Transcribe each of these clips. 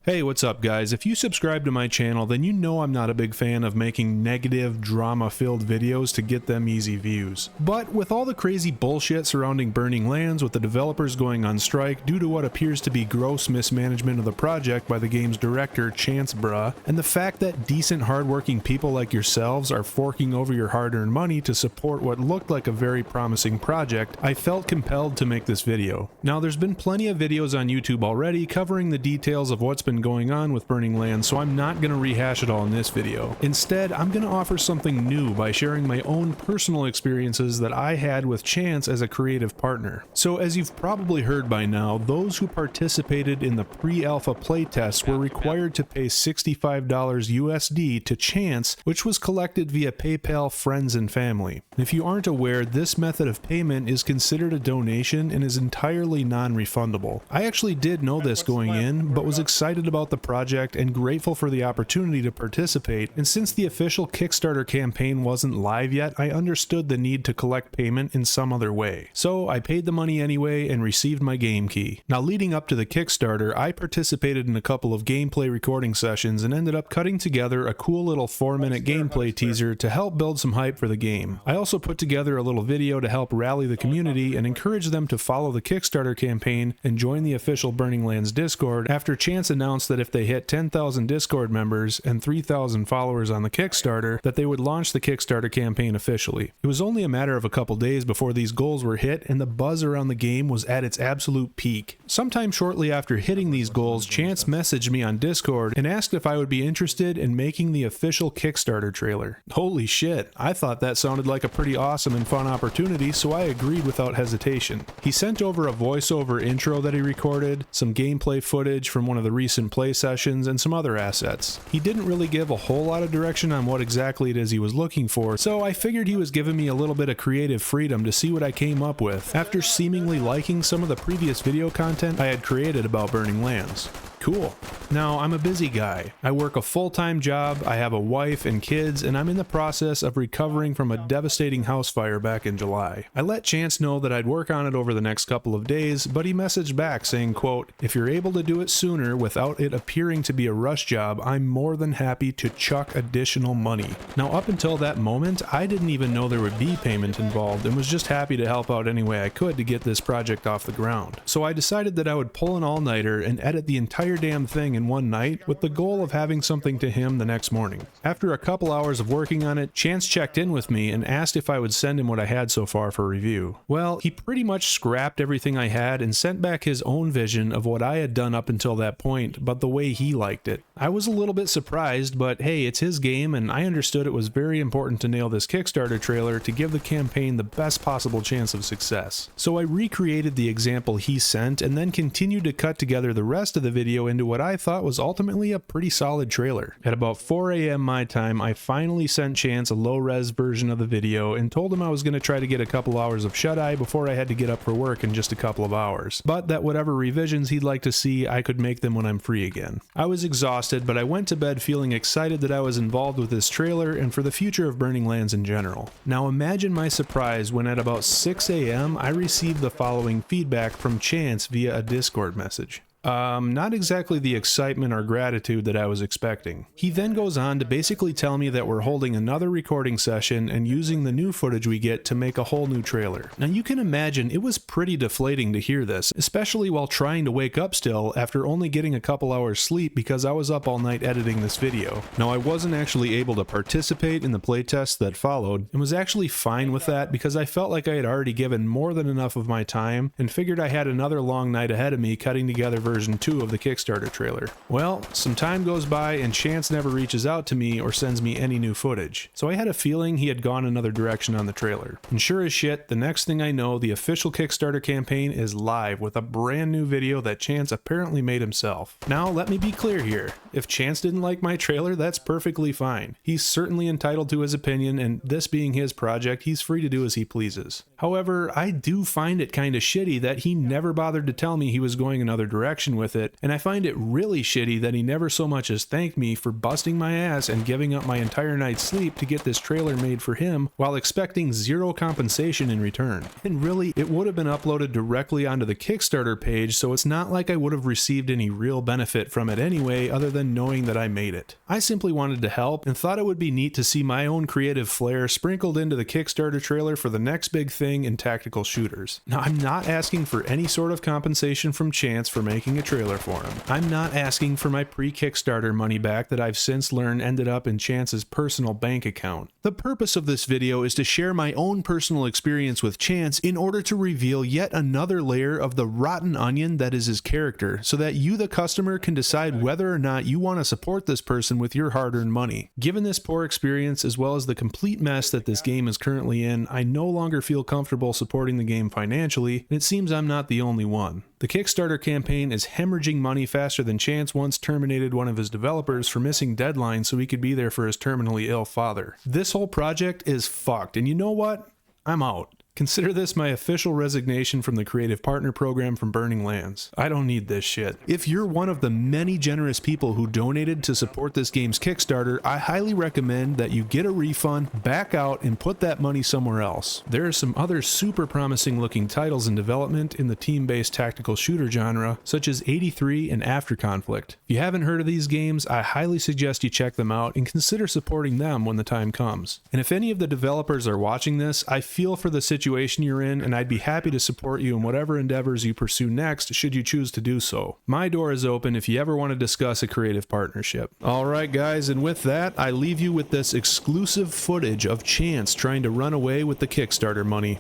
Hey, what's up guys? If you subscribe to my channel, then you know I'm not a big fan of making negative, drama-filled videos to get them easy views. But with all the crazy bullshit surrounding Burning Lands, with the developers going on strike due to what appears to be gross mismanagement of the project by the game's director, Chance Bruh, and the fact that decent, hardworking people like yourselves are forking over your hard-earned money to support what looked like a very promising project, I felt compelled to make this video. Now, there's been plenty of videos on YouTube already covering the details of what's been going on with Burning Lands, so I'm not going to rehash it all in this video. Instead, I'm going to offer something new by sharing my own personal experiences that I had with Chance as a creative partner. So as you've probably heard by now, those who participated in the pre-alpha playtests were required to pay $65 USD to Chance, which was collected via PayPal, friends, and family. If you aren't aware, this method of payment is considered a donation and is entirely non-refundable. I actually did know this going in, but was excited about the project and grateful for the opportunity to participate, and since the official Kickstarter campaign wasn't live yet, I understood the need to collect payment in some other way. So I paid the money anyway and received my game key. Now, leading up to the Kickstarter, I participated in a couple of gameplay recording sessions and ended up cutting together a cool little 4-minute gameplay teaser to help build some hype for the game. I also put together a little video to help rally the community and encourage them to follow the Kickstarter campaign and join the official Burning Lands Discord after Chance announced that if they hit 10,000 Discord members and 3,000 followers on the Kickstarter, that they would launch the Kickstarter campaign officially. It was only a matter of a couple days before these goals were hit, and the buzz around the game was at its absolute peak. Sometime shortly after hitting these goals, Chance messaged me on Discord and asked if I would be interested in making the official Kickstarter trailer. Holy shit, I thought that sounded like a pretty awesome and fun opportunity, so I agreed without hesitation. He sent over a voiceover intro that he recorded, some gameplay footage from one of the recent play sessions, and some other assets. He didn't really give a whole lot of direction on what exactly it is he was looking for, so I figured he was giving me a little bit of creative freedom to see what I came up with, after seemingly liking some of the previous video content I had created about Burning Lands. Cool. Now, I'm a busy guy. I work a full-time job, I have a wife and kids, and I'm in the process of recovering from a devastating house fire back in July. I let Chance know that I'd work on it over the next couple of days, but he messaged back saying, quote, "If you're able to do it sooner without it appearing to be a rush job, I'm more than happy to chuck additional money." Now, up until that moment, I didn't even know there would be payment involved and was just happy to help out any way I could to get this project off the ground. So I decided that I would pull an all-nighter and edit the entire damn thing in one night with the goal of having something to him the next morning. After a couple hours of working on it, Chance checked in with me and asked if I would send him what I had so far for review. Well, he pretty much scrapped everything I had and sent back his own vision of what I had done up until that point, but the way he liked it. I was a little bit surprised, but hey, it's his game, and I understood it was very important to nail this Kickstarter trailer to give the campaign the best possible chance of success. So I recreated the example he sent and then continued to cut together the rest of the video into what I thought was ultimately a pretty solid trailer. At about 4 a.m. my time, I finally sent Chance a low-res version of the video and told him I was going to try to get a couple hours of shut-eye before I had to get up for work in just a couple of hours, but that whatever revisions he'd like to see, I could make them when I'm free again. I was exhausted, but I went to bed feeling excited that I was involved with this trailer and for the future of Burning Lands in general. Now imagine my surprise when at about 6 a.m. I received the following feedback from Chance via a Discord message. Not exactly the excitement or gratitude that I was expecting. He then goes on to basically tell me that we're holding another recording session and using the new footage we get to make a whole new trailer. Now you can imagine it was pretty deflating to hear this, especially while trying to wake up still after only getting a couple hours sleep because I was up all night editing this video. Now I wasn't actually able to participate in the playtests that followed and was actually fine with that because I felt like I had already given more than enough of my time and figured I had another long night ahead of me cutting together version 2 of the Kickstarter trailer. Well, some time goes by and Chance never reaches out to me or sends me any new footage, so I had a feeling he had gone another direction on the trailer. And sure as shit, the next thing I know, the official Kickstarter campaign is live with a brand new video that Chance apparently made himself. Now, let me be clear here. If Chance didn't like my trailer, that's perfectly fine. He's certainly entitled to his opinion, and this being his project, he's free to do as he pleases. However, I do find it kinda shitty that he never bothered to tell me he was going another direction perfection with it, and I find it really shitty that he never so much as thanked me for busting my ass and giving up my entire night's sleep to get this trailer made for him while expecting zero compensation in return. And really, it would have been uploaded directly onto the Kickstarter page, so it's not like I would have received any real benefit from it anyway other than knowing that I made it. I simply wanted to help and thought it would be neat to see my own creative flair sprinkled into the Kickstarter trailer for the next big thing in tactical shooters. Now, I'm not asking for any sort of compensation from Chance for making a trailer for him. I'm not asking for my pre-Kickstarter money back that I've since learned ended up in Chance's personal bank account. The purpose of this video is to share my own personal experience with Chance in order to reveal yet another layer of the rotten onion that is his character, so that you, the customer, can decide whether or not you want to support this person with your hard-earned money. Given this poor experience, as well as the complete mess that this game is currently in, I no longer feel comfortable supporting the game financially, and it seems I'm not the only one. The Kickstarter campaign is hemorrhaging money faster than Chance once terminated one of his developers for missing deadlines so he could be there for his terminally ill father. This whole project is fucked, and you know what? I'm out. Consider this my official resignation from the Creative Partner Program from Burning Lands. I don't need this shit. If you're one of the many generous people who donated to support this game's Kickstarter, I highly recommend that you get a refund, back out, and put that money somewhere else. There are some other super promising looking titles in development in the team-based tactical shooter genre, such as 83 and Afterconflict. If you haven't heard of these games, I highly suggest you check them out and consider supporting them when the time comes. And if any of the developers are watching this, I feel for the situation you're in, and I'd be happy to support you in whatever endeavors you pursue next should you choose to do so. My door is open if you ever want to discuss a creative partnership. Alright guys, and with that, I leave you with this exclusive footage of Chance trying to run away with the Kickstarter money.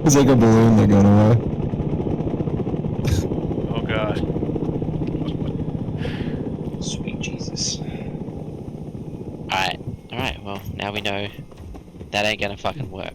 It's like a balloon that going away. Oh god. Sweet Jesus. Alright, well, now we know that ain't gonna fucking work.